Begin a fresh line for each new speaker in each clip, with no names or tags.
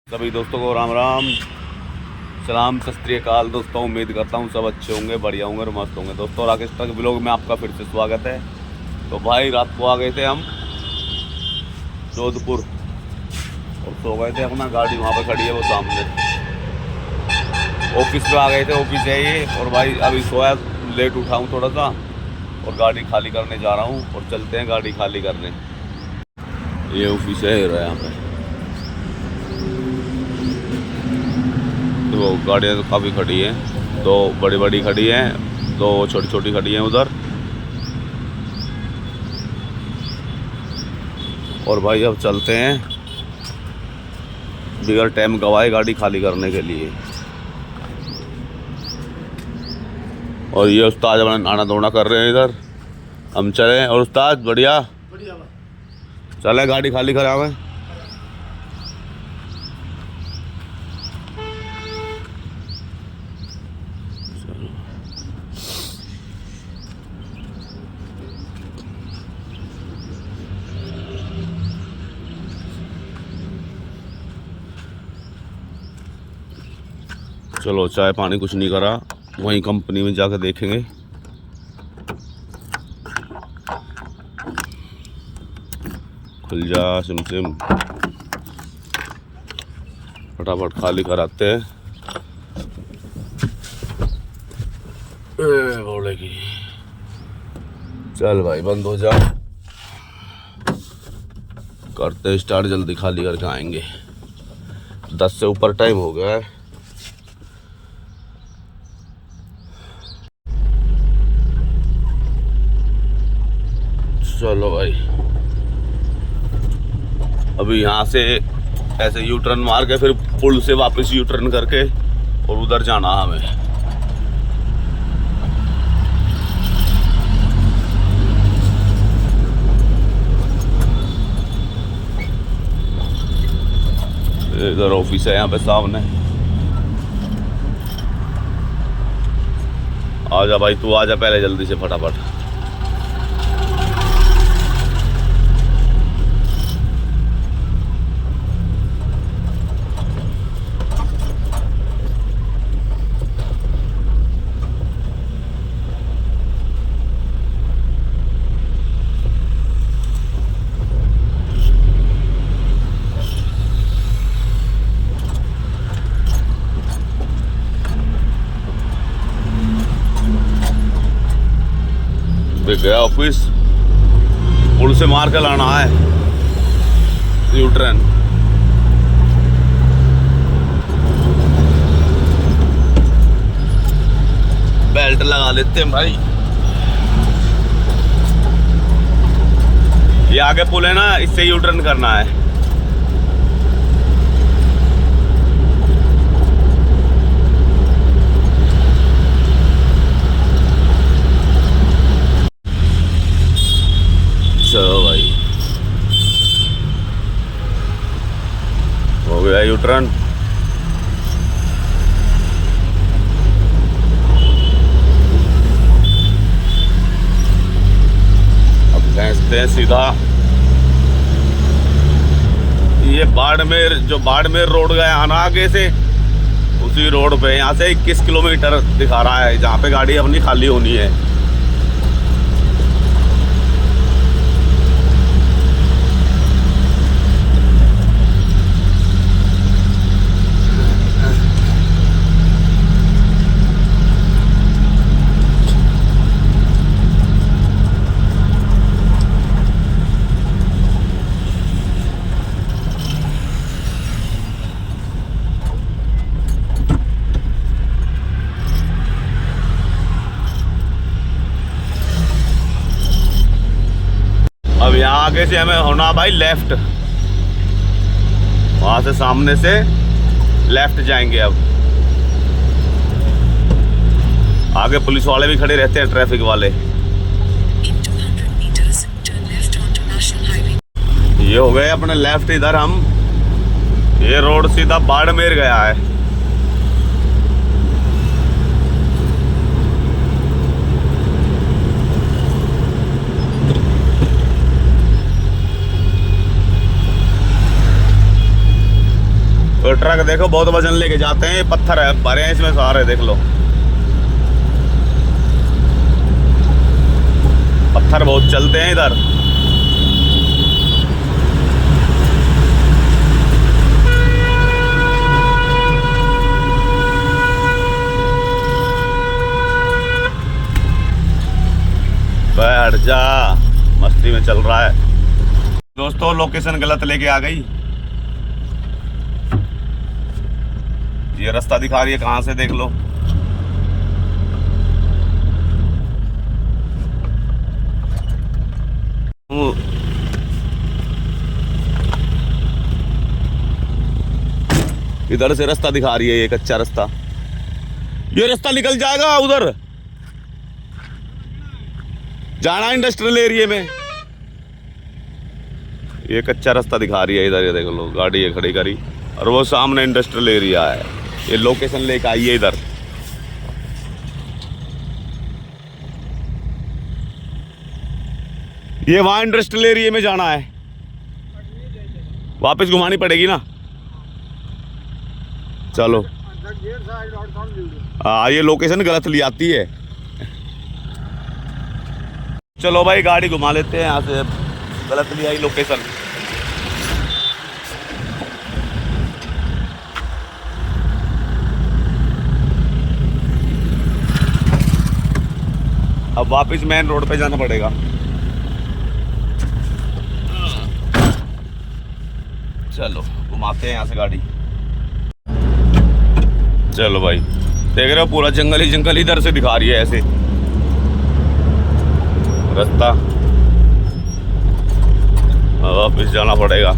सभी दोस्तों को राम राम, सलाम, सत श्री अकाल। दोस्तों उम्मीद करता हूँ सब अच्छे होंगे, बढ़िया होंगे और मस्त होंगे। दोस्तों राकेश ट्रक ब्लॉग में आपका फिर से स्वागत है। तो भाई रात को आ गए थे हम जोधपुर और सो गए थे। अपना गाड़ी वहाँ पे खड़ी है वो सामने, ऑफिस पे आ गए थे, ऑफिस है ये। और भाई अभी सोया, लेट उठा हूँ थोड़ा सा और गाड़ी खाली करने जा रहा हूँ और चलते हैं गाड़ी खाली करने। ये ऑफिस है यहाँ पे। वो गाड़ियाँ तो काफ़ी खड़ी हैं, दो बड़ी बड़ी खड़ी हैं, दो छोटी छोटी खड़ी हैं उधर। और भाई अब चलते हैं बिगर टाइम गवाए गाड़ी खाली करने के लिए। और ये उस्ताद अपना नाना धोना कर रहे हैं इधर, हम चले। और उस्ताद बढ़िया चले, गाड़ी खाली करावे। चलो चाय पानी कुछ नहीं करा, वहीं कंपनी में जाकर देखेंगे। खुल जा सिम, फटाफट खाली कराते हैं। बोलेगी चल भाई बंद हो जा, करते स्टार्ट, जल्दी खाली करके आएंगे। 10 से ऊपर टाइम हो गया है। चलो भाई अभी यहाँ से ऐसे यू टर्न मार के फिर पुल से वापस यू टर्न करके और उधर जाना हमें। इधर ऑफिस है यहाँ पे सामने। आजा भाई तू आजा पहले जल्दी से फटाफट। देख गया ऑफिस, पुल से मार के लाना है यू टर्न। बेल्ट लगा लेते हैं भाई। ये आगे पुल है ना, इससे यू टर्न करना है। चलो भाई हो गया यू टर्न। अब खींचते हैं सीधा ये बाड़मेर, जो बाड़मेर रोड गया आना आगे से, उसी रोड पे यहाँ से 21 किलोमीटर दिखा रहा है, जहाँ पे गाड़ी अपनी खाली होनी है। अब यहाँ आगे से हमें होना भाई लेफ्ट, वहां से सामने से लेफ्ट जाएंगे। अब आगे पुलिस वाले भी खड़े रहते हैं, ट्रैफिक वाले। ये हो गए अपने लेफ्ट इधर हम। ये रोड सीधा बाड़मेर गया है। तो ट्रक देखो बहुत वजन लेके जाते हैं, पत्थर है भरे हैं इसमें सारे, देख लो पत्थर बहुत चलते हैं इधर। बैठ जा, मस्ती में चल रहा है। दोस्तों लोकेशन गलत लेके आ गई, ये रास्ता दिखा रही है कहां से, देख लो। इधर से रास्ता दिखा रही है, ये कच्चा रास्ता, ये रास्ता निकल जाएगा उधर, जाना इंडस्ट्रियल एरिया में। ये कच्चा रास्ता दिखा रही है इधर, ये देख लो गाड़ी है खड़ी करी, और वो सामने इंडस्ट्रियल एरिया है। ये लोकेशन लेके आई है इधर। ये वहां इंडस्ट्रियल एरिया में जाना है, वापस घुमानी पड़ेगी ना। चलो हाँ, ये लोकेशन गलत ली आती है। चलो भाई गाड़ी घुमा लेते हैं यहाँ से, गलत ली आई लोकेशन। अब वापस मेन रोड पे जाना पड़ेगा। चलो घुमाते हैं यहाँ से गाड़ी। चलो भाई देख रहे हो पूरा जंगल ही जंगल इधर से दिखा रही है ऐसे रास्ता, वापस जाना पड़ेगा।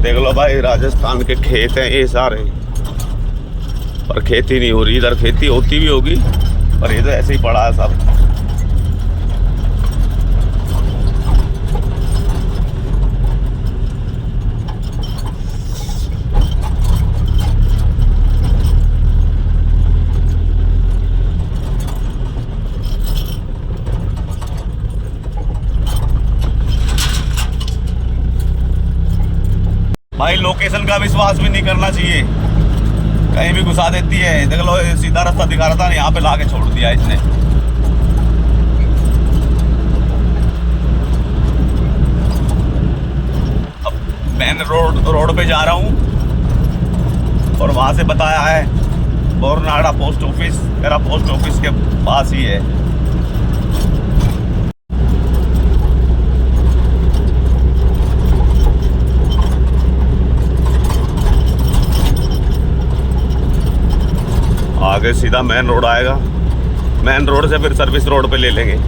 देख लो भाई राजस्थान के खेत हैं ये सारे, पर खेती नहीं हो रही इधर। खेती होती भी होगी पर ये तो ऐसे ही पड़ा है सब। भाई लोकेशन का विश्वास भी नहीं करना चाहिए, कहीं भी घुसा देती है। देख लो सीधा रास्ता दिखा रहा था, यहाँ पे लाके छोड़ दिया इसने। अब मैंने रोड पे जा रहा हूँ और वहां से बताया है बोरनाड़ा पोस्ट ऑफिस, मेरा पोस्ट ऑफिस के पास ही है। आगे सीधा मेन रोड आएगा, मेन रोड से फिर सर्विस रोड पे ले लेंगे।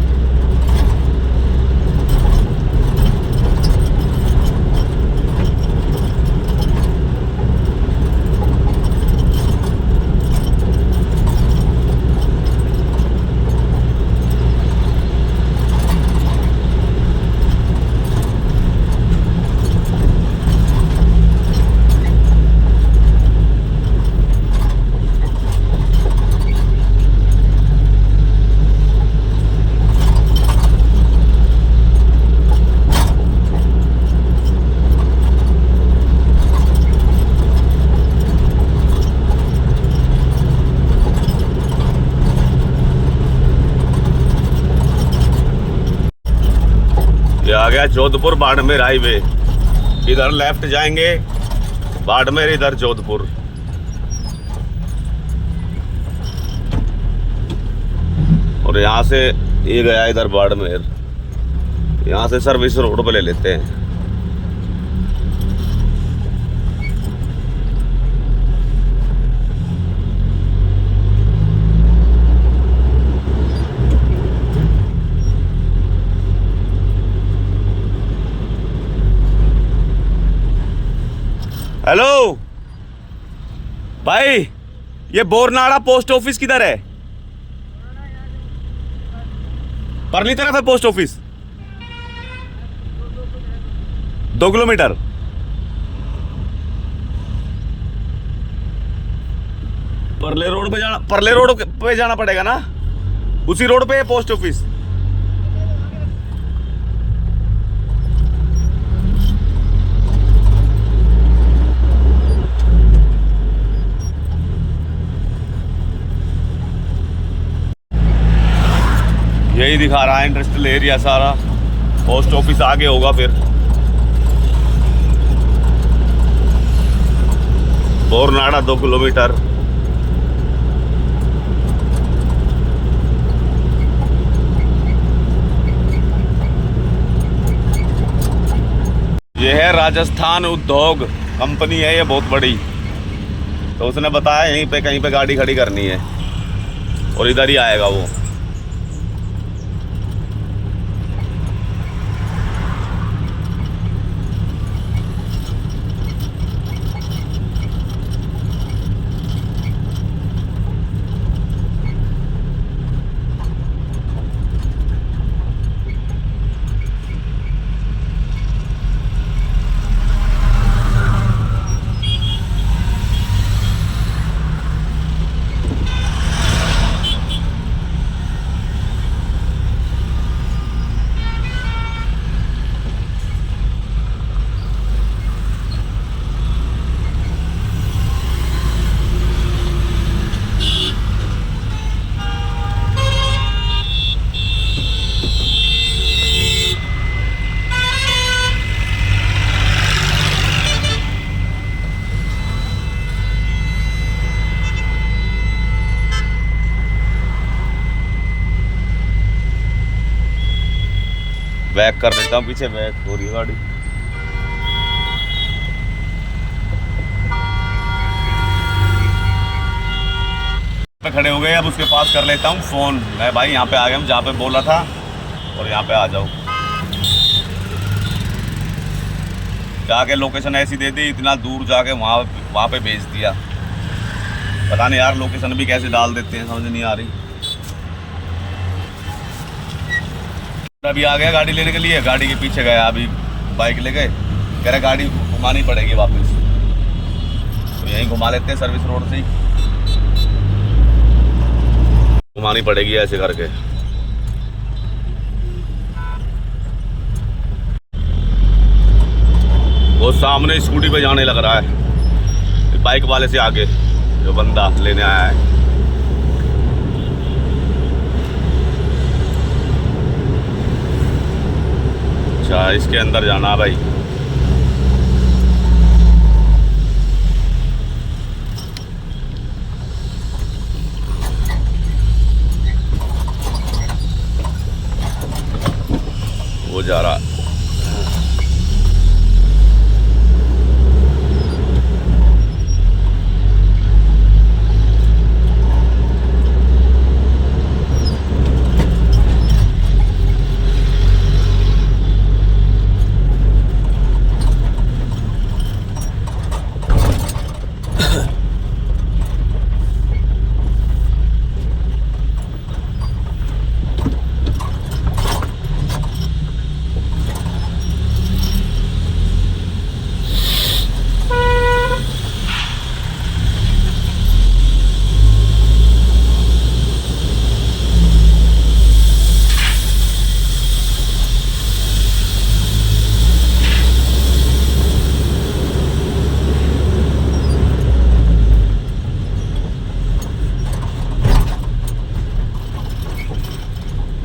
ये आ गया जोधपुर बाड़मेर हाईवे, इधर लेफ्ट जाएंगे बाड़मेर, इधर जोधपुर। और यहाँ से ये गया इधर बाड़मेर, यहाँ से सर्विस रोड पे ले लेते हैं। हेलो भाई, ये बोरनाड़ा पोस्ट ऑफिस किधर है? परली तरफ है पोस्ट ऑफिस। 2 किलोमीटर। परले रोड पे जाना पड़ेगा ना, उसी रोड पे है पोस्ट ऑफिस। यही दिखा रहा है इंडस्ट्रियल एरिया सारा, पोस्ट ऑफिस आगे होगा फिर। बोरनाड़ा 2 किलोमीटर। ये है राजस्थान उद्योग कंपनी है, ये बहुत बड़ी। तो उसने बताया यहीं पे कहीं पे गाड़ी खड़ी करनी है और इधर ही आएगा वो। बैक कर देता हूँ, पीछे बैक हो रही है गाड़ी। पे खड़े हो गए, अब उसके पास कर लेता हूँ फोन। मैं भाई यहाँ पे आ गया हूँ जहाँ पे बोला था, और यहाँ पे आ जाओ। जाके लोकेशन ऐसी दे दी, इतना दूर जाके वहाँ पे भेज दिया। पता नहीं यार लोकेशन भी कैसे डाल देते हैं, समझ नहीं आ रही। अभी आ गया गाड़ी लेने के लिए, गाड़ी के पीछे गया, अभी बाइक ले गए, कह रहे गाड़ी घुमानी पड़ेगी वापस। तो यहीं घुमा लेते हैं, सर्विस रोड से ही घुमानी पड़ेगी ऐसे करके। वो सामने स्कूटी पे जाने लग रहा है, बाइक वाले से आगे जो बंदा लेने आया है। अच्छा, इसके अंदर जाना भाई। वो जा रहा है।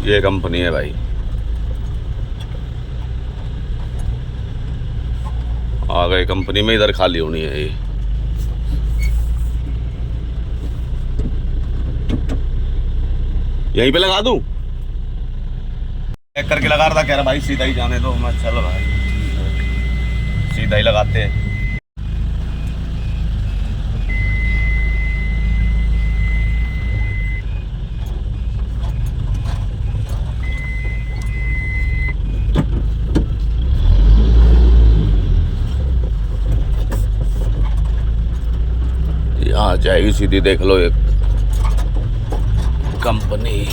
ये कंपनी है भाई, आ गए कंपनी में। इधर खाली होनी है ये। यहीं पे लगा दूं? चेक करके लगा रहा था, कह रहा भाई सीधा ही जाने दो। मैं चलो भाई सीधा ही लगाते हैं। आ जाएगी सीधी, देख लो एक कंपनी।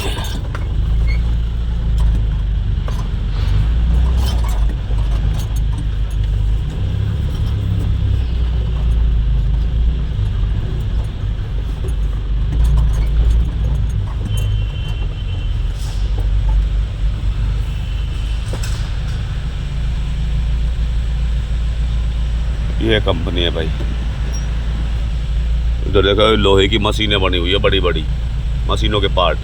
ये कंपनी है भाई। इधर देखो लोहे की मशीनें बनी हुई है, बड़ी बड़ी मशीनों के पार्ट।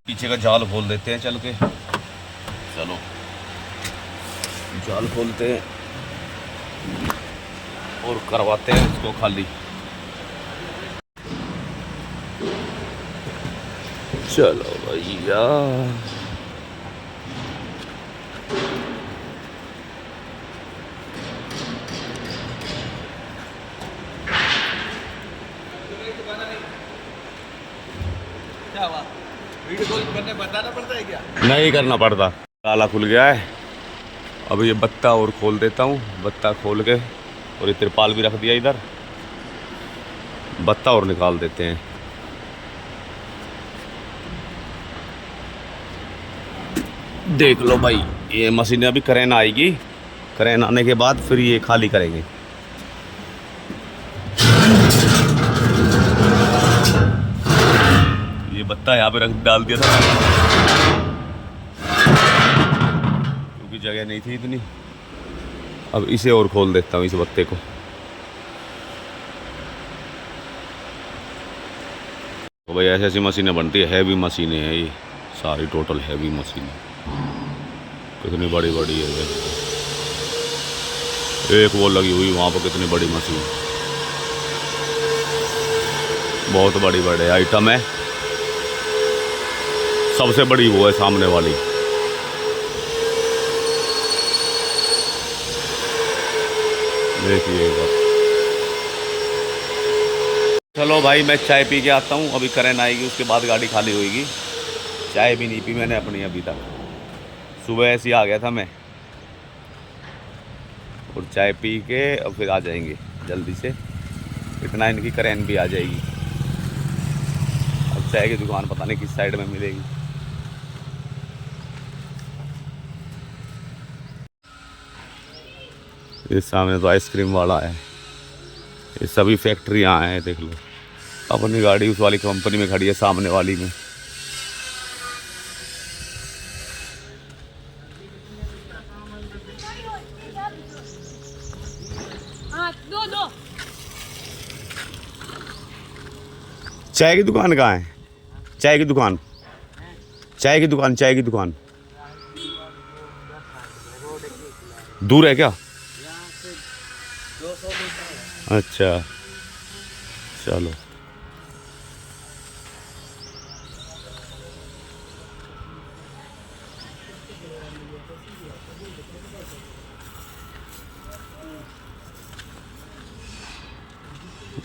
पीछे का जाल खोल देते हैं चल के। चलो जाल खोलते हैं और करवाते हैं इसको खाली। चलो भैया
क्या हुआ? वीडियो कॉल करने बताना पड़ता है क्या?
नहीं करना पड़ता। ताला खुल गया है। अब ये बत्ता और खोल देता हूँ। बत्ता खोल के और ये तिरपाल भी रख दिया इधर। बत्ता और निकाल देते हैं। देख लो भाई, ये मशीनें अभी क्रेन आएगी। क्रेन आने के बाद फिर ये खाली करेंगे। ये बत्ता यहाँ पे रख डाल दिया था क्योंकि जगह नहीं थी इतनी। अब इसे और खोल देता हूँ, इस बत्ते को। तो भाई ऐसी ऐसी मशीनें बनती है। हैवी मशीनें हैं ये सारी, टोटल हैवी मशीनें। कितनी बड़ी बड़ी है ये। एक वो लगी हुई वहाँ पर, कितनी बड़ी मशीन, बहुत बड़ी बड़े आइटम है। सबसे बड़ी वो है सामने वाली। देखिएगा। चलो भाई मैं चाय पी के आता हूँ। अभी करेंट आएगी उसके बाद गाड़ी खाली होएगी। चाय भी नहीं पी मैंने अपनी अभी तक। सुबह ऐसे ही आ गया था मैं, और चाय पी के और फिर आ जाएंगे जल्दी से। इतना इनकी करेंट भी आ जाएगी। अब चाय की दुकान पता नहीं किस साइड में मिलेगी। ये सामने तो आइसक्रीम वाला है। ये सभी फैक्ट्रियाँ हैं, देख लो। अपनी गाड़ी उस वाली कंपनी में खड़ी है, सामने वाली में।
दो।
चाय की दुकान कहाँ है? चाय की दुकान, चाय की दुकान, चाय की दुकान दूर है क्या? अच्छा चलो।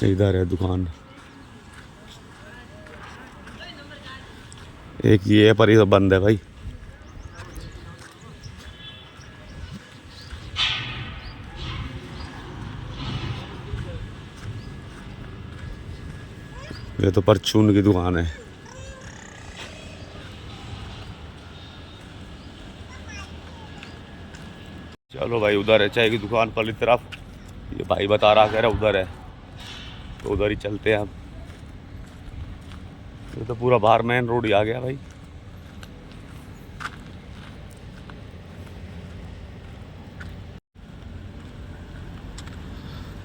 इधर है दुकान। एक ये है पर ये बंद है भाई। ये तो परचून की दुकान है। चलो भाई उधर है चाय की दुकान वाली तरफ। ये भाई बता रहा, कह रहा उधर है, तो उधर ही चलते हैं अब। ये तो पूरा बाहर मेन रोड ही आ गया भाई।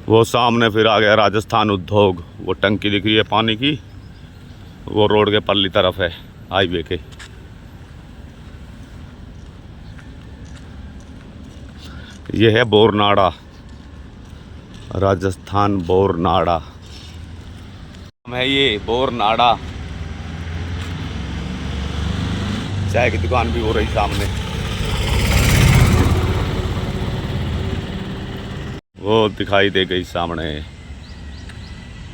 वो सामने फिर आ गया राजस्थान उद्योग। वो टंकी दिख रही है पानी की, वो रोड के पल्ली तरफ है, हाईवे के। ये है बोरनाड़ा, राजस्थान बोरनाड़ा है ये, बोरनाड़ा। चाय की दुकान भी हो रही सामने। वो दिखाई दे गई सामने,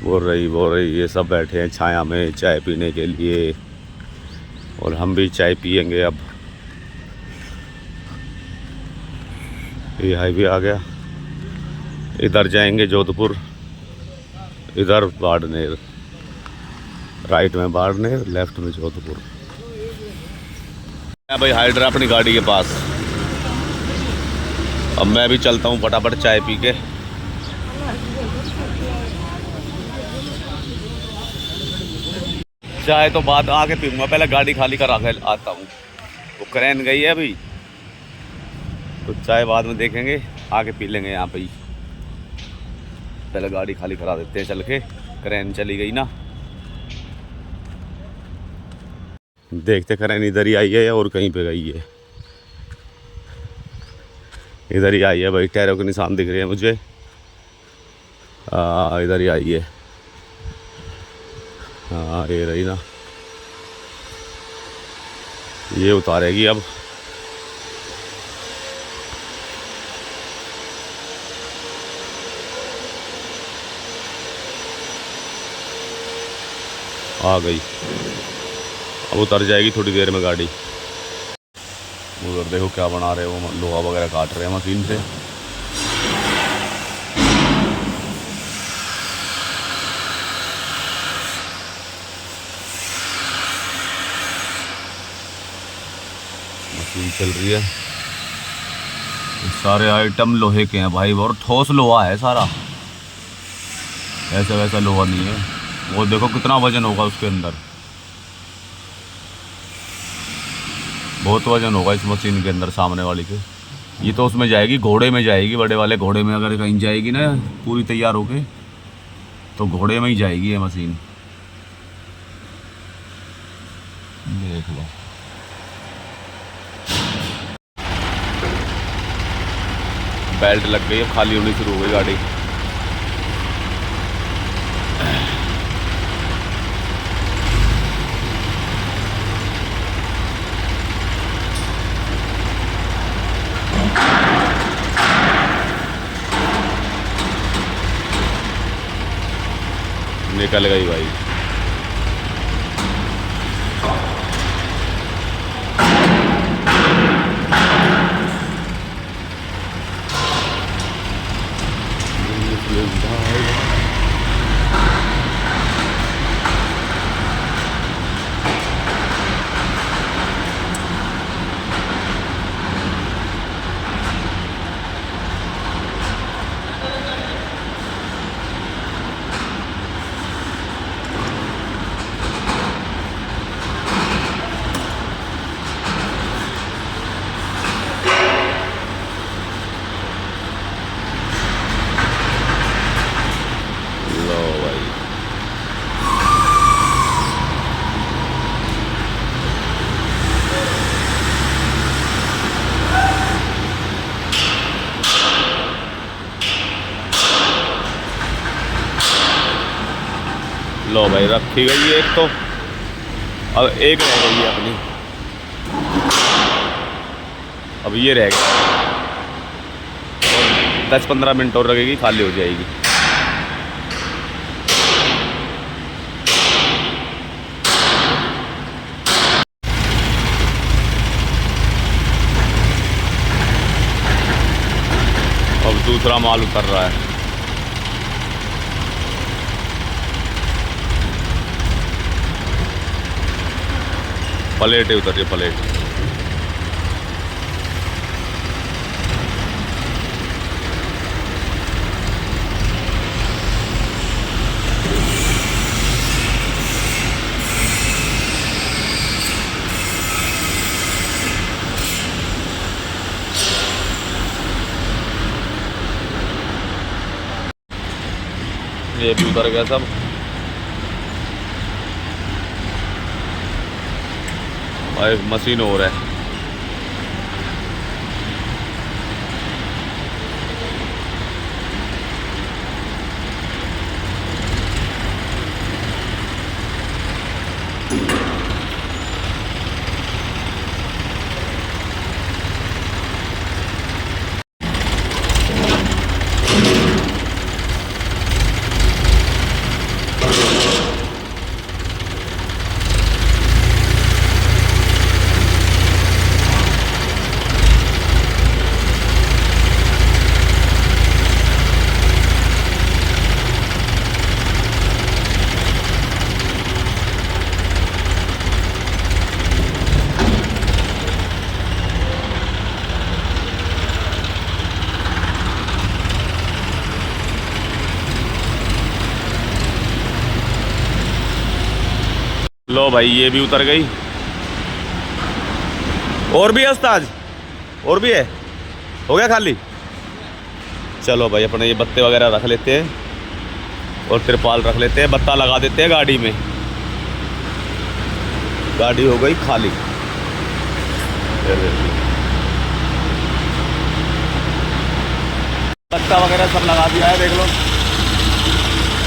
बोल रही ये सब बैठे हैं छाया में चाय पीने के लिए, और हम भी चाय पियेंगे अब। ये हाईवे आ गया। इधर जाएंगे जोधपुर, इधर बाड़मेर, राइट में बाड़मेर, लेफ्ट में जोधपुर। भाई हाइड्रा अपनी गाड़ी के पास। अब मैं भी चलता हूँ फटाफट चाय पी के। चाय तो बाद आके पीऊँगा, पहले गाड़ी खाली करा के आता हूँ। वो क्रेन गई है अभी, तो चाय बाद में देखेंगे, आके पी लेंगे यहाँ पे ही। पहले गाड़ी खाली करा देते हैं चल के, क्रेन चली गई ना। देखते क्रेन इधर ही आई है या और कहीं पे गई है। इधर ही आई है भाई, टायरों के निशान दिख रहे हैं मुझे। इधर ही आई है। हाँ ये रही ना, ये उतारेगी अब। आ गई, अब उतर जाएगी थोड़ी देर में गाड़ी। उधर देखो क्या बना रहे हो, लोहा वगैरह काट रहे हैं मशीन से। मशीन चल रही है। सारे आइटम लोहे के हैं भाई, और ठोस लोहा है सारा, ऐसा वैसा लोहा नहीं है। वो देखो कितना वजन होगा उसके अंदर, बहुत वजन होगा इस मशीन के अंदर सामने वाली के। ये तो उसमें जाएगी, घोड़े में जाएगी, बड़े वाले घोड़े में अगर कहीं जाएगी ना पूरी तैयार होके, तो घोड़े में ही जाएगी ये मशीन। देख लो बेल्ट लग गई, अब खाली होनी शुरू हो गई गाड़ी। निकल गई भाई। लो भाई रखी गई है एक तो, अब एक रह गई है अपनी, अब ये रह गई। 10-15 मिनट और लगेगी, खाली हो जाएगी। अब दूसरा माल उतर रहा है। प्लेटें उतर रही है, प्लेट। ये भी उतर गया सब। भाई मशीन हो रहा है। लो भाई ये भी उतर गई। और भी है उस्ताद, और भी है, हो गया खाली। चलो भाई अपने ये बत्ते वगैरह रख लेते हैं, और तिरपाल रख लेते हैं, बत्ता लगा देते हैं गाड़ी में। गाड़ी हो गई खाली। बत्ता वगैरह सब लगा दिया है, देख लो,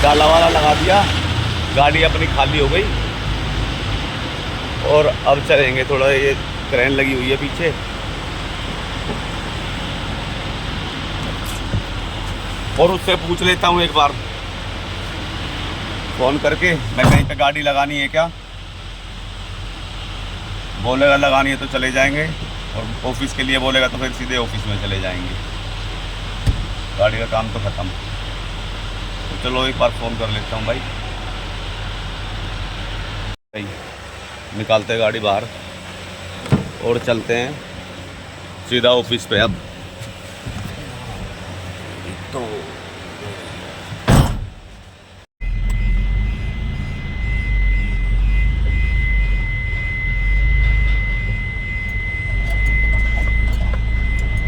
डाला वाला लगा दिया। गाड़ी अपनी खाली हो गई। और अब चलेंगे, थोड़ा ये क्रेन लगी हुई है पीछे, और उससे पूछ लेता हूँ एक बार फ़ोन करके, मैं कहीं पे गाड़ी लगानी है क्या। बोलेगा लगानी है तो चले जाएंगे, और ऑफिस के लिए बोलेगा तो फिर सीधे ऑफिस में चले जाएंगे। गाड़ी का काम तो ख़त्म। तो चलो एक बार फ़ोन कर लेता हूँ भाई। निकालते हैं गाड़ी बाहर और चलते हैं सीधा ऑफिस पे। अब तो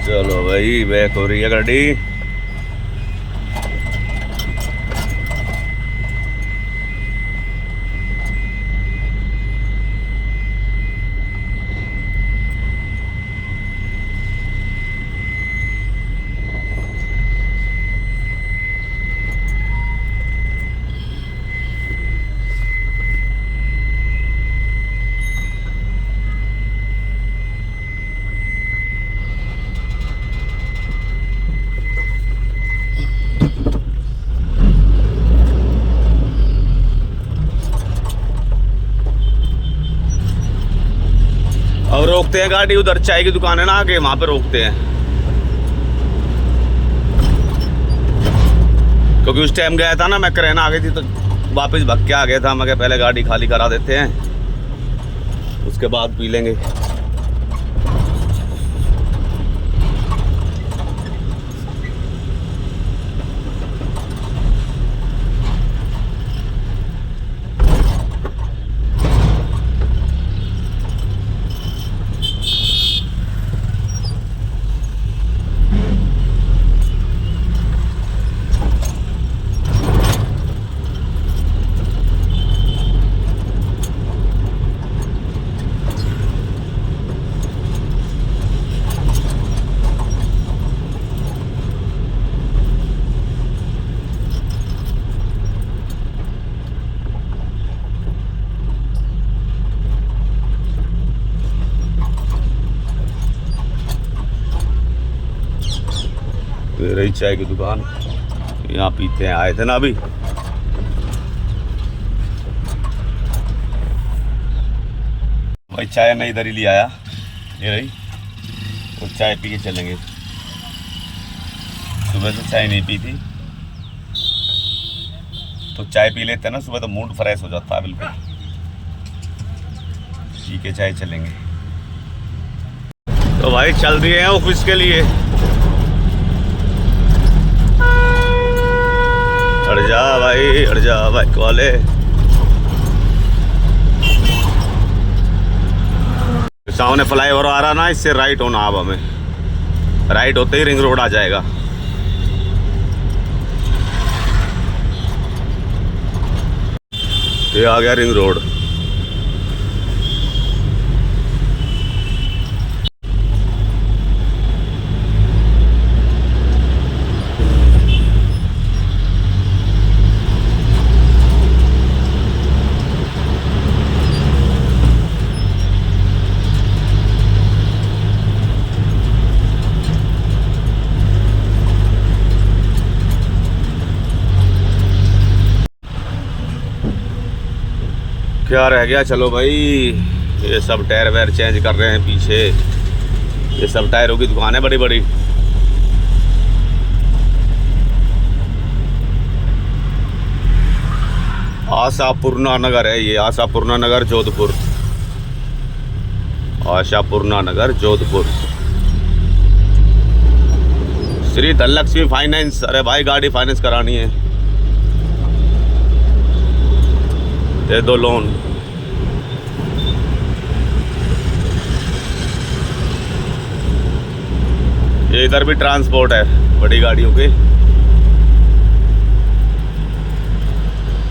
चलो भाई, बैक हो रही है गाड़ी। अब रोकते हैं गाड़ी, उधर चाय की दुकान है ना आगे, वहां पे रोकते हैं। क्योंकि उस टाइम गया था ना मैं, क्रेन आ गई थी तो वापस भग के आ गया था। मैं पहले गाड़ी खाली करा देते हैं, उसके बाद पी लेंगे। रही चाय की दुकान, यहाँ पीते हैं, आए थे ना अभी। भाई चाय मैं इधर ही ले आया, ये रही, और चाय पी के चलेंगे। सुबह से चाय नहीं पी थी, तो चाय पी लेते हैं ना सुबह, तो मूड फ्रेश हो जाता है बिल्कुल। पी के चाय चलेंगे। तो भाई चल दिए हैं ऑफिस के लिए। हट जा भाई, हट जा बाइक वाले। सामने फ्लाईओवर आ रहा ना, इससे राइट होना। अब हमें राइट होते ही रिंग रोड आ जाएगा। ये आ गया रिंग रोड। क्या रह गया, चलो भाई। ये सब टायर वायर चेंज कर रहे हैं पीछे। ये सब टायरों की दुकान है बड़ी बड़ी। आशापूर्णा नगर है ये, आशापूर्णा नगर जोधपुर। आशापूर्णा नगर जोधपुर। श्री धनलक्ष्मी फाइनेंस। अरे भाई गाड़ी फाइनेंस करानी है, दे दो लोन। ये इधर भी ट्रांसपोर्ट है बड़ी गाड़ियों के।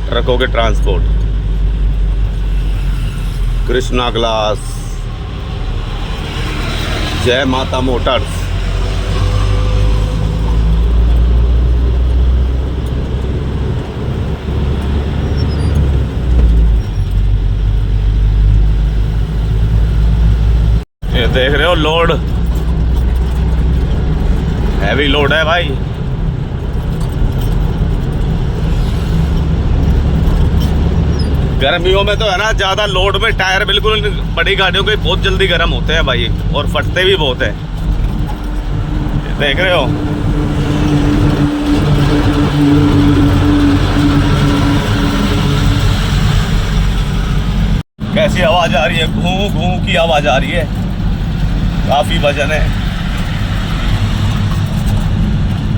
ट्रकों के ट्रांसपोर्ट। कृष्णा ग्लास, जय माता मोटर्स। ये देख रहे हो लोड, हैवी लोड है भाई। गर्मियों में तो है ना, ज़्यादा लोड में टायर बिल्कुल बड़ी गाड़ियों के बहुत जल्दी गर्म होते हैं भाई, और फटते भी बहुत है। देख रहे हो, कैसी आवाज़ आ रही है, घूं घूं की आवाज़ आ रही है। काफ़ी वजन है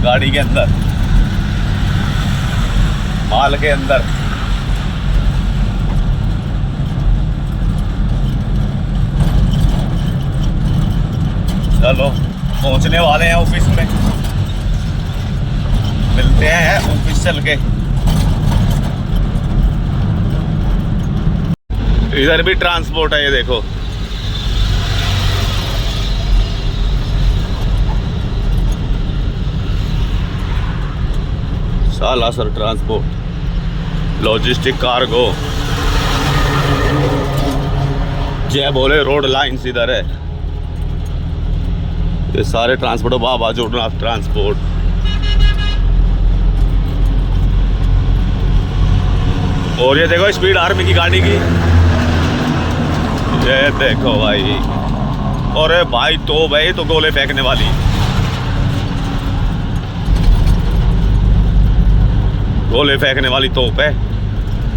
गाड़ी के अंदर, माल के अंदर। चलो पहुंचने वाले हैं ऑफिस में, मिलते हैं ऑफिस चल के। इधर भी ट्रांसपोर्ट है, ये देखो। सालासर ट्रांसपोर्ट, लॉजिस्टिक कार्गो, जय बोले रोड लाइन्स इधर है। ये सारे ट्रांसपोर्ट, बाबा जोड़नाथ ट्रांसपोर्ट। और ये देखो स्पीड आर्मी की गाड़ी की, ये देखो भाई। और भाई तो भाई तो गोले फेंकने वाली, गोले फेंकने वाली तोप है,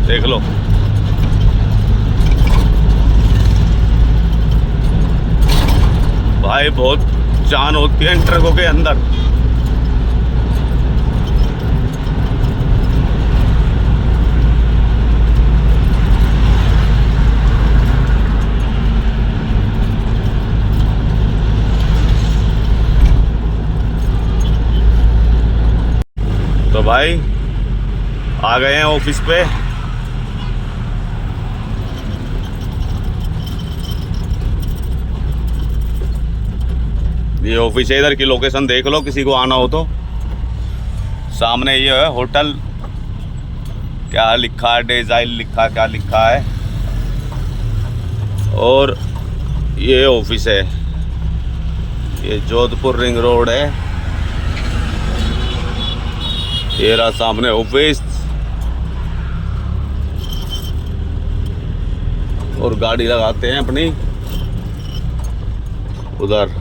देख लो। भाई बहुत जान होती है इन ट्रकों के अंदर। तो भाई आ गए हैं ऑफिस पे। ये ऑफिस है, इधर की लोकेशन देख लो, किसी को आना हो तो। सामने ये है होटल, क्या लिखा है, डिजाइन लिखा, क्या लिखा है। और ये ऑफिस है, ये जोधपुर रिंग रोड है। ये रहा सामने ऑफिस, और गाड़ी लगाते हैं अपनी उधर,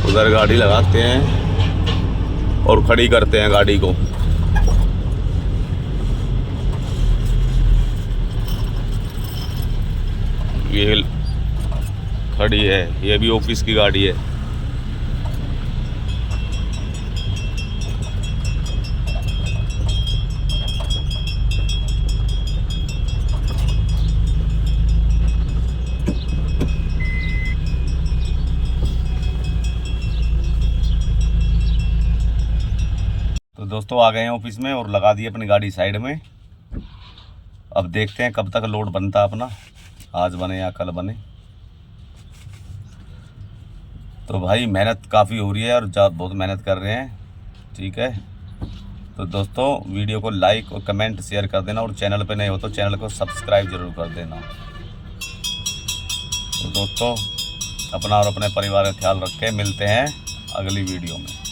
उधर गाड़ी लगाते हैं और खड़ी करते हैं गाड़ी को। ये खड़ी है, ये भी ऑफिस की गाड़ी है। तो दोस्तों आ गए हैं ऑफिस में और लगा दी अपनी गाड़ी साइड में। अब देखते हैं कब तक लोड बनता है अपना, आज बने या कल बने। तो भाई मेहनत काफ़ी हो रही है और बहुत मेहनत कर रहे हैं, ठीक है। तो दोस्तों वीडियो को लाइक और कमेंट शेयर कर देना, और चैनल पे नए हो तो चैनल को सब्सक्राइब जरूर कर देना। तो दोस्तों अपना और अपने परिवार का ख्याल रखें, मिलते हैं अगली वीडियो में।